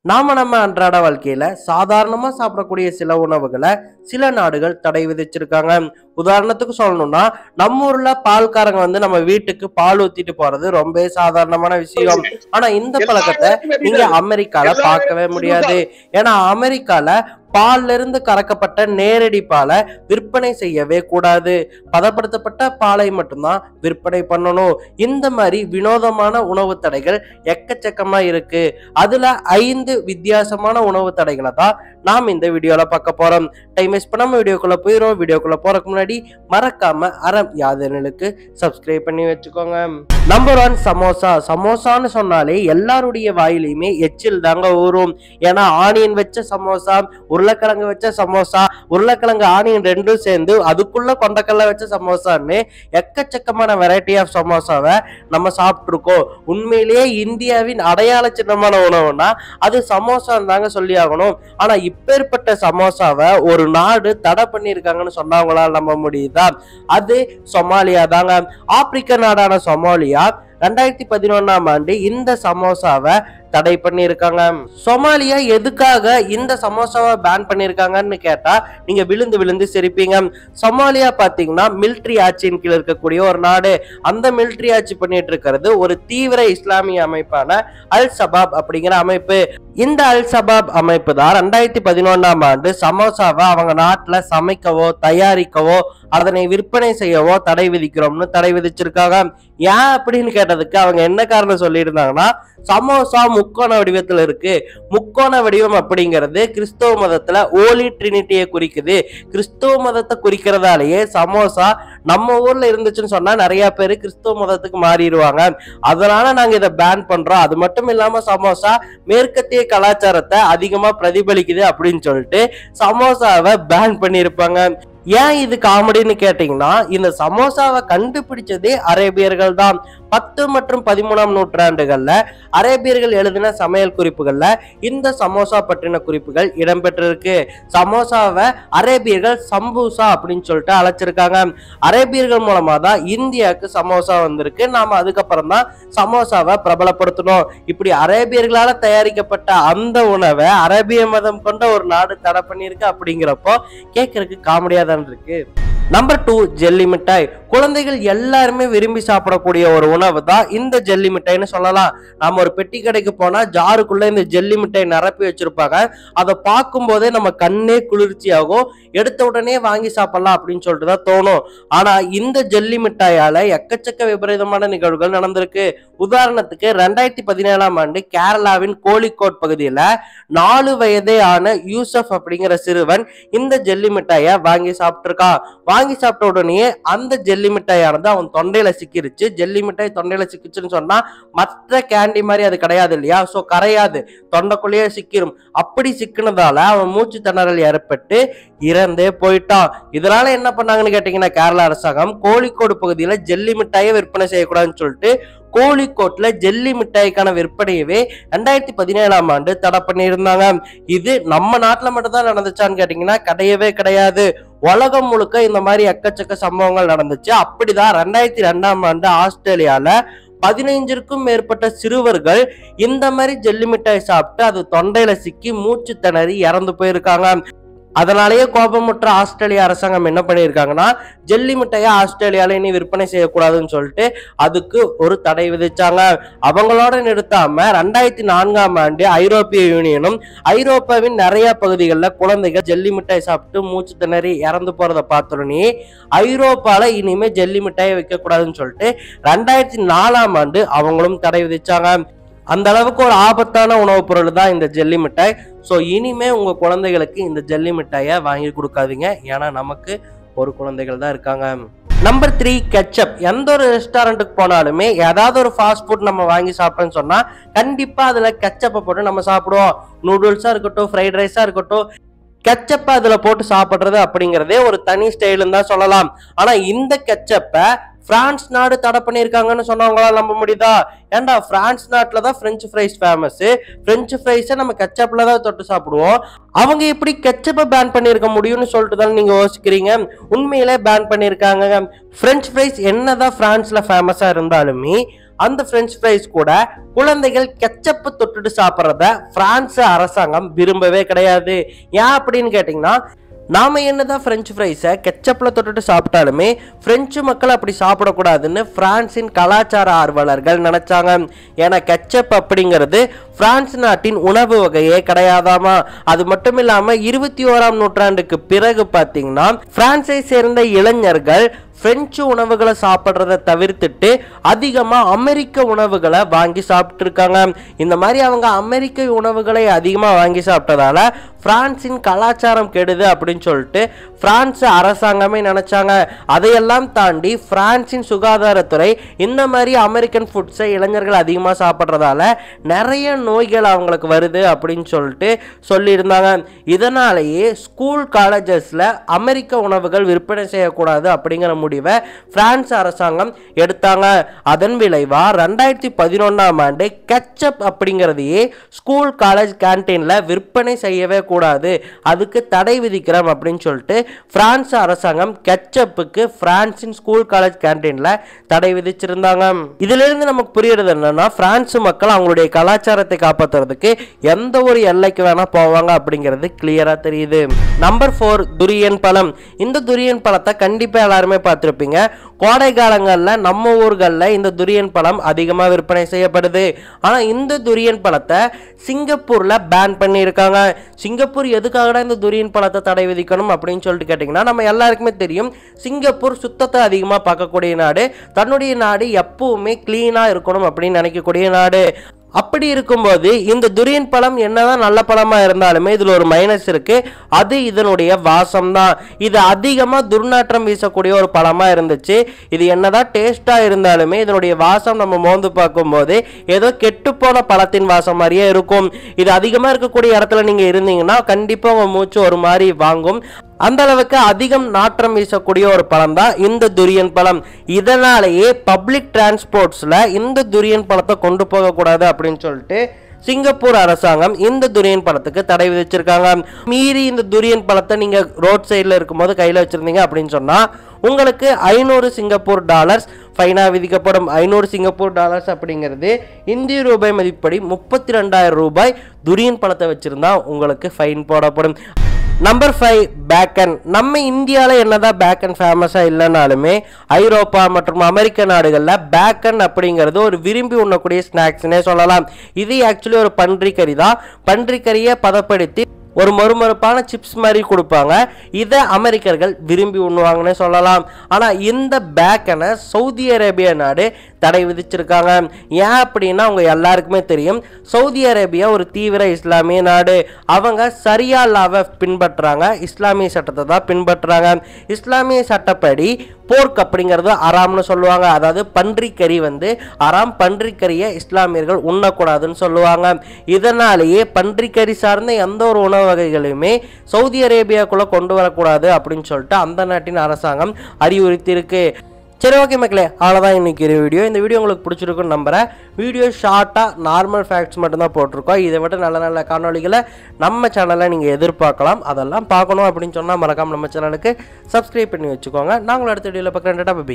நம்ம அன்றாட வாழ்க்கையில சாதாரணமா சாப்பிடக்கூடிய சில உணவுகளை சில நாடுகள் தடை விதிச்சிருக்காங்க. உதாரணத்துக்கு சொல்லணும்னா, நம்ம ஊர்ல பால்காரங்க நம்ம வீட்டுக்கு பால் ஊத்திட்டு போறது ரொம்ப சாதாரணமான விஷயம். ஆனா இந்த பழக்கத்தை நீங்க அமெரிக்கால பார்க்கவே முடியாது. ஏன்னா அமெரிக்கால பால்ல இருந்து கறக்கப்பட்ட நேரடி பாலை விற்பனை செய்யவே கூடாது. பதப்படுத்தப்பட்ட பாலை மட்டும்தான் விற்பனை பண்ணணும். இந்த மாதிரி வினோதமான உணவு தடைகள் எக்கச்சக்கமா இருக்கு. அதுல 5 வித்தியாசமான உணவு தடைகளை தான் நாம் இந்த வீடியோல பார்க்க போறோம். டைம் வேஸ்ட் பண்ணாம வீடியோக்குள்ள போயிடும். வீடியோக்குள்ள போறதுக்கு முன்னாடி மறக்காம அறம் யாதனுக்கு சப்ஸ்கிரைப் பண்ணி வச்சுக்கோங்க. நம்பர் 1, சமோசா. சமோசான்னு சொன்னாலே எல்லாருடைய வாயிலையுமே எச்சில் தாங்க ஊறும். ஏன்னா ஆனியன் வச்ச சமோசா, உருளைக்கிழங்கு வச்ச சமோசா, உருளைக்கிழங்கு ஆனியன் ரெண்டும் சேர்ந்து அதுக்குள்ள கொண்டக்கடலை வச்ச சமோசான்னு எக்கச்சக்கமான வெரைட்டி ஆஃப் சமோசாவை நம்ம சாப்பிட்டுருக்கோம். உண்மையிலேயே இந்தியாவின் அடையாள சின்னமான உணவுனா அது சமோசான்னு தாங்க சொல்லி ஆகணும். ஆனா இப்பேற்பட்ட சமோசாவை ஒரு நாடு தடை பண்ணியிருக்காங்கன்னு சொன்னவங்களால நம்ப முடியுதா? அது சொமாலியா தாங்க. ஆப்பிரிக்க நாடான சொமாலியா 2011ஆம் ஆண்டு இந்த சமோசாவை தடை பண்ணியிருக்காங்க. சொமாலியா எதுக்காக இந்த சமோசாவை பேன் பண்ணியிருக்காங்கன்னு கேட்டா நீங்க விழுந்து விழுந்து சிரிப்பீங்க. சொமாலியா பாத்தீங்கன்னா மிலிட்ரி ஆட்சியின் கீழ் இருக்கக்கூடிய ஒரு நாடு. அந்த மிலிட்ரி ஆட்சி பண்ணிட்டு இருக்கிறது ஒரு தீவிர இஸ்லாமிய அமைப்பான அல் சபாப் அப்படிங்கிற அமைப்பு. இந்த அல் சபாப் அமைப்பு தான் 2011ஆம் ஆண்டு சமோசாவை அவங்க நாட்டுல சமைக்கவோ தயாரிக்கவோ அதனை விற்பனை செய்யவோ தடை விதிக்கிறோம்னு தடை விதிச்சிருக்காங்க. ஏன் அப்படின்னு கேட்டதுக்கு அவங்க என்ன காரணம் சொல்லியிருந்தாங்கன்னா, சமோசா முக்கோண வடிவத்தில் இருக்கு. முக்கோண வடிவம் அப்படிங்கிறது கிறிஸ்தவ மதத்துல ஓலி ட்ரினிட்டியை குறிக்குது. கிறிஸ்தவ மதத்தை குறிக்கிறதாலேயே சமோசா நம்ம ஊர்ல இருந்துச்சுன்னு சொன்னா நிறைய பேர் கிறிஸ்தவ மதத்துக்கு மாறிடுவாங்க. அதனால நாங்க இதை பேன் பண்றோம். அது மட்டும் இல்லாம சமோசா மேற்கத்திய கலாச்சாரத்தை அதிகமா பிரதிபலிக்குது அப்படின்னு சொல்லிட்டு சமோசாவை பேன் பண்ணியிருப்பாங்க. ஏன் இது காமெடின்னு கேட்டீங்கன்னா, இந்த சமோசாவை கண்டுபிடிச்சதே அரேபியர்கள் தான். 10 மற்றும் 13ஆம் நூற்றாண்டுகள்ல அரேபியர்கள் எழுதின சமையல் குறிப்புகள்ல இந்த சமோசா பற்றின குறிப்புகள் இடம்பெற்றிருக்கு. சமோசாவை அரேபியர்கள் சம்பூசா அப்படின்னு சொல்லிட்டு அழைச்சிருக்காங்க. அரேபியர்கள் மூலமா தான் இந்தியாவுக்கு சமோசா வந்திருக்கு. நாம அதுக்கப்புறம் தான் சமோசாவை பிரபலப்படுத்தணும். இப்படி அரேபியர்களால தயாரிக்கப்பட்ட அந்த உணவை அரேபிய மதம் கொண்ட ஒரு நாடு தடை பண்ணியிருக்கு. அப்படிங்கிறப்போ கேட்கறதுக்கு காமெடியா தான் இருக்கு. நம்பர் 2, ஜெல்லி மிட்டாய். குழந்தைகள் எல்லாருமே விரும்பி சாப்பிடக்கூடிய ஒரு உணவு தான் இந்த ஜெல்லி மிட்டாய்னு சொல்லலாம். நாம ஒரு பெட்டி கடைக்கு போனா ஜாருக்குள்ள இந்த ஜெல்லி மிட்டாய் நிரப்பி வச்சிருப்பாங்க. அதை பார்க்கும் போதே நம்ம கண்ணே குளிர்ச்சி ஆகும். எடுத்த உடனே வாங்கி சாப்பிடலாம் அப்படின்னு சொல்லிட்டு தான் தோணும். ஆனா இந்த ஜெல்லி மிட்டாயால எக்கச்சக்க விபரீதமான நிகழ்வுகள் நடந்திருக்கு. உதாரணத்துக்கு 2017ஆம் ஆண்டு கேரளாவின் கோழிக்கோட் பகுதியில 4 வயதே ஆன யூசப் அப்படிங்கிற சிறுவன் இந்த ஜெல்லி மிட்டாயை வாங்கி சாப்பிட்டிருக்கான். வாங்கி சாப்பிட்ட உடனே அந்த ஜெல்லி மிட்டாயானது அவன் தொண்டையில சிக்கிருச்சு. ஜெல்லி மிட்டாய் தொண்டையில சிக்கிச்சுன்னு சொன்னா மற்ற கேண்டி மாதிரி அது கிடையாது இல்லையா? சோ கரையாது, தொண்டைக்குள்ளேயே சிக்கிரும். அப்படி சிக்கினதால அவன் மூச்சு திணறல் ஏற்பட்டு இறந்தே போயிட்டான். இதனால என்ன பண்ணாங்கன்னு கேட்டீங்கன்னா, கேரளா அரசாங்கம் கோழிக்கோடு பகுதியில ஜெல்லி மிட்டாயை விற்பனை செய்யக்கூடாதுன்னு சொல்லிட்டு கோழிக்கோட்ல ஜெல்லி மிட்டாய்க்கான விற்பனையவே 2017ஆம் ஆண்டு தடை பண்ணியிருந்தாங்க. இது நம்ம நாட்டுல மட்டும் தான் நடந்துச்சான்னு கேட்டீங்கன்னா கிடையவே கிடையாது. உலகம் முழுக்க இந்த மாதிரி எக்கச்சக்க சம்பவங்கள் நடந்துச்சு. அப்படிதான் 2002ஆம் ஆண்டு ஆஸ்திரேலியால 15க்கும் மேற்பட்ட சிறுவர்கள் இந்த மாதிரி ஜெல்லி மிட்டாய் சாப்பிட்டு அது தொண்டையில சிக்கி மூச்சு திணறி இறந்து போயிருக்காங்க. அதனாலேயே கோபமுற்ற ஆஸ்திரேலியா அரசாங்கம் என்ன பண்ணியிருக்காங்கன்னா, ஜெல்லி மிட்டாயை ஆஸ்திரேலியால இனி விற்பனை செய்யக்கூடாதுன்னு சொல்லிட்டு அதுக்கு ஒரு தடை விதிச்சாங்க. அவங்களோட நிறுத்தாம 2004ஆம் ஆண்டு ஐரோப்பிய யூனியனும் ஐரோப்பாவின் நிறைய பகுதிகளில் குழந்தைகள் ஜெல்லி மிட்டாய் சாப்பிட்டு மூச்சு திணறி இறந்து போறதை பார்த்தோன்னே ஐரோப்பால இனிமே ஜெல்லி மிட்டாயை வைக்கக்கூடாதுன்னு சொல்லிட்டு 2004ஆம் ஆண்டு அவங்களும் தடை விதிச்சாங்க. அந்த அளவுக்கு ஒரு ஆபத்தான உணவுப் பொருள் தான் இந்த ஜெல்லி மிட்டாய். ஸோ இனிமே உங்க குழந்தைகளுக்கு இந்த ஜெல்லி மிட்டாயை வாங்கி கொடுக்காதீங்க. ஏன்னா நமக்கு ஒரு குழந்தைகள் தான் இருக்காங்க. Number 3, ketchup. எந்த ஒரு ரெஸ்டாரண்ட்டுக்கு போனாலுமே ஏதாவது ஒரு ஃபாஸ்ட் ஃபுட் நம்ம வாங்கி சாப்பிட்டோம்னு சொன்னா கண்டிப்பா அதுல கெச்சப்பை போட்டு நம்ம சாப்பிடுவோம். நூடுல்ஸா இருக்கட்டும், ஃப்ரைட் ரைஸா இருக்கட்டும், கெச்சப்பை அதுல போட்டு சாப்பிடுறது அப்படிங்கிறதே ஒரு தனி ஸ்டைலுன்னு தான் சொல்லலாம். ஆனா இந்த கெச்சப்பை பிரான்ஸ் நாடு தடை பண்ணியிருக்காங்கன்னு சொன்னவங்களால நம்ப முடியுதா? ஏன்டா பிரான்ஸ் நாட்டுல தான் பிரெஞ்சு ஃப்ரைஸ் ஃபேமஸ். பிரெஞ்சு ஃப்ரைஸை நம்ம கெச்சப்ல தான் தொட்டு சாப்பிடுவோம். அவங்க எப்படி கெச்சப்பை பேன் பண்ணியிருக்க முடியும்னு சொல்லிட்டு தான் நீங்க யோசிக்கிறீங்க. உண்மையிலே பேன் பண்ணியிருக்காங்க. பிரெஞ்சு ஃப்ரைஸ் என்னதான் பிரான்ஸ்ல ஃபேமஸா இருந்தாலுமே அந்த பிரெஞ்ச் ஃப்ரைஸ் கூட குழந்தைகள் கெச்சப் தொட்டுட்டு சாப்பிட்றத பிரான்ஸ் அரசாங்கம் விரும்பவே கிடையாது. ஏன் அப்படின்னு கேட்டீங்கன்னா, நாம என்னதான் பிரெஞ்சு ஃப்ரைஸை கெச்சப்ல தொட்டுட்டு சாப்பிட்டாலுமே பிரெஞ்சு மக்கள் அப்படி சாப்பிடக்கூடாதுன்னு பிரான்சின் கலாச்சார ஆர்வலர்கள் நினைச்சாங்க. ஏன்னா கெச்சப் அப்படிங்கிறது பிரான்ஸ் நாட்டின் உணவு வகையே கிடையாதாமா. அது மட்டும் இல்லாம 21ஆம் நூற்றாண்டுக்கு பிறகு பாத்தீங்கன்னா பிரான்ஸை சேர்ந்த இளைஞர்கள் பிரெஞ்சு உணவுகளை சாப்பிட்றத தவிர்த்துட்டு அதிகமா அமெரிக்க உணவுகளை வாங்கி சாப்பிட்டு இருக்காங்க. இந்த மாதிரி அவங்க அமெரிக்க உணவுகளை அதிகமா வாங்கி சாப்பிட்டதால பிரான்சின் கலாச்சாரம் கெடுது அப்படின்னு சொல்லிட்டு பிரான்ஸ் அரசாங்கமே நினைச்சாங்க. அதையெல்லாம் தாண்டி பிரான்சின் சுகாதாரத்துறை இந்த மாதிரி அமெரிக்கன் ஃபுட்ஸை இளைஞர்கள் அதிகமாக சாப்பிட்றதால நிறைய நோய்கள் அவங்களுக்கு வருது அப்படின்னு சொல்லிட்டு சொல்லியிருந்தாங்க. இதனாலேயே ஸ்கூல் காலேஜஸ்ல அமெரிக்க உணவுகள் விற்பனை செய்யக்கூடாது அப்படிங்கிற முடிவை பிரான்ஸ் அரசாங்கம் எடுத்தாங்க. அதன் விளைவா 2011ஆம் ஆண்டு கெச்சப் அப்படிங்கிறதையே ஸ்கூல் காலேஜ் கேன்டீன்ல விற்பனை செய்யவே கூடாது, அதுக்கு தடை விதிக்கிறோம் அப்படின்னு சொல்லிட்டு பிரான்ஸ் அரசாங்கம் கெச்சப்புக்கு பிரான்சின் ஸ்கூல் காலேஜ் கேன்டீன்ல தடை விதிச்சிருந்தாங்க. இதுல இருந்து நமக்கு புரியுறது என்னன்னா, பிரான்ஸ் மக்கள் அவங்களுடைய கலாச்சாரத்தை காப்பாற்றுறதுக்கு எந்த ஒரு எல்லைக்கு வேணா போவாங்க அப்படிங்கிறது கிளியரா தெரியுது. நம்பர் 4, துரியன் பழம். இந்த துரியன் பழத்தை கண்டிப்பா எல்லாருமே பார்த்திருப்பீங்க. கோடை காலங்கள்ல நம்ம ஊர்கள்ல இந்த துரியன் பழம் அதிகமா விற்பனை செய்யப்படுது. ஆனா இந்த துரியன் பழத்தை சிங்கப்பூர்ல பேன் பண்ணி இருக்காங்க. சிங்கப்பூர் எதுக்காக இந்த துரியன் பழத்தை தடை விதிக்கணும் அப்படின்னு சொல்லிட்டு கேட்டீங்கன்னா, நம்ம எல்லாருக்குமே தெரியும் சிங்கப்பூர் சுத்தத்தை அதிகமா பார்க்கக்கூடிய நாடு, தன்னுடைய நாடு எப்பவுமே கிளீனா இருக்கணும் அப்படின்னு நினைக்கக்கூடிய நாடு. அப்படி இருக்கும்போது இந்த துரியன் பழம் என்னதான் நல்ல பழமா இருந்தாலுமே இதுல ஒரு மைனஸ் இருக்கு, அது இதனுடைய வாசம் தான். இது அதிகமா துர்நாற்றம் வீசக்கூடிய ஒரு பழமா இருந்துச்சு. இது என்னதான் டேஸ்டா இருந்தாலுமே இதனுடைய வாசம் நம்ம மோந்து பார்க்கும்போது ஏதோ கெட்டு போன பழத்தின் வாசம் மாதிரியே இருக்கும். இது அதிகமா இருக்கக்கூடிய இடத்துல நீங்க இருந்தீங்கன்னா கண்டிப்பா உங்க மூச்சு ஒரு மாதிரி வாங்கும். அந்த அளவுக்கு அதிகம் நாற்றம் வீசக்கூடிய ஒரு பழம் தான் இந்த துரியன் பழம். இதனாலேயே பப்ளிக் டிரான்ஸ்போர்ட்ஸ்ல இந்த துரியன் பழத்தை கொண்டு போகக்கூடாது அப்படின்னு சொல்லிட்டு சிங்கப்பூர் அரசாங்கம் இந்த துரியன் பழத்துக்கு தடை விதிச்சிருக்காங்க. மீறி இந்த துரியன் பழத்தை நீங்க ரோட் சைட்ல இருக்கும்போது கையில வச்சிருந்தீங்க அப்படின்னு சொன்னா உங்களுக்கு 500 சிங்கப்பூர் டாலர்ஸ் ஃபைனா விதிக்கப்படும். 500 சிங்கப்பூர் டாலர்ஸ் அப்படிங்கிறது இந்திய ரூபாய் மதிப்படி 32,000 ரூபாய் துரியன் பழத்தை வச்சிருந்தா உங்களுக்கு ஃபைன் போடப்படும். Number 5, bacon. நம்ம இந்தியாவில் என்னதான் பேக்கன் ஃபேமஸாக இல்லைனாலுமே ஐரோப்பா மற்றும் அமெரிக்க நாடுகளில் பேக்கன் அப்படிங்கிறது ஒரு விரும்பி உண்ணக்கூடிய ஸ்நாக்ஸ்னே சொல்லலாம். இது ஆக்சுவலி ஒரு பன்றிக்கறி தான். பன்றிக்கறியை பதப்படுத்தி ஒரு மொறுமொறுப்பான சிப்ஸ் மாதிரி கொடுப்பாங்க. இதை அமெரிக்கர்கள் விரும்பி உண்ணுவாங்கன்னு சொல்லலாம். ஆனால் இந்த பேக்கனை சவுதி அரேபியா நாடு தடை விதிச்சிருக்காங்க. ஏன் அப்படின்னா அவங்க எல்லாருக்குமே தெரியும் சவுதி அரேபியா ஒரு தீவிர இஸ்லாமிய நாடு. அவங்க சரியா லாவை பின்பற்றுறாங்க, இஸ்லாமிய சட்டத்தை தான் பின்பற்றுறாங்க. இஸ்லாமிய சட்டப்படி போர்க் அப்படிங்கிறது அறாம்னு சொல்லுவாங்க. அதாவது பன்றிக்கறி அறாம், பன்றிக்கறியை இஸ்லாமியர்கள் உண்ணக்கூடாதுன்னு சொல்லுவாங்க. இதனாலேயே பன்றிக்கறி சார்ந்த எந்த ஒரு உணவு வகைகளையுமே சவுதி அரேபியாக்குள்ள கொண்டு வரக்கூடாது அப்படின்னு சொல்லிட்டு அந்த நாட்டின் அரசாங்கம் அறிவுறுத்தி இருக்கு. சரி, ஓகே மக்களே, அவ்வளோதான் இன்னைக்கு வீடியோ. இந்த வீடியோ உங்களுக்கு பிடிச்சிருக்குன்னு நம்புறேன். வீடியோ ஷார்ட்டாக நார்மல் ஃபேக்ட்ஸ் மட்டும்தான் போட்டிருக்கோம். இதை விட நல்ல நல்ல காணொலிகளை நம்ம சேனலில் நீங்கள் எதிர்பார்க்கலாம். அதெல்லாம் பார்க்கணும் அப்படின்னு சொன்னால் மறக்காமல் நம்ம சேனலுக்கு சப்ஸ்கிரைப் பண்ணி வச்சுக்கோங்க. நாங்களும் அடுத்த வீடியோவில் பார்க்குறேன். Tata bye.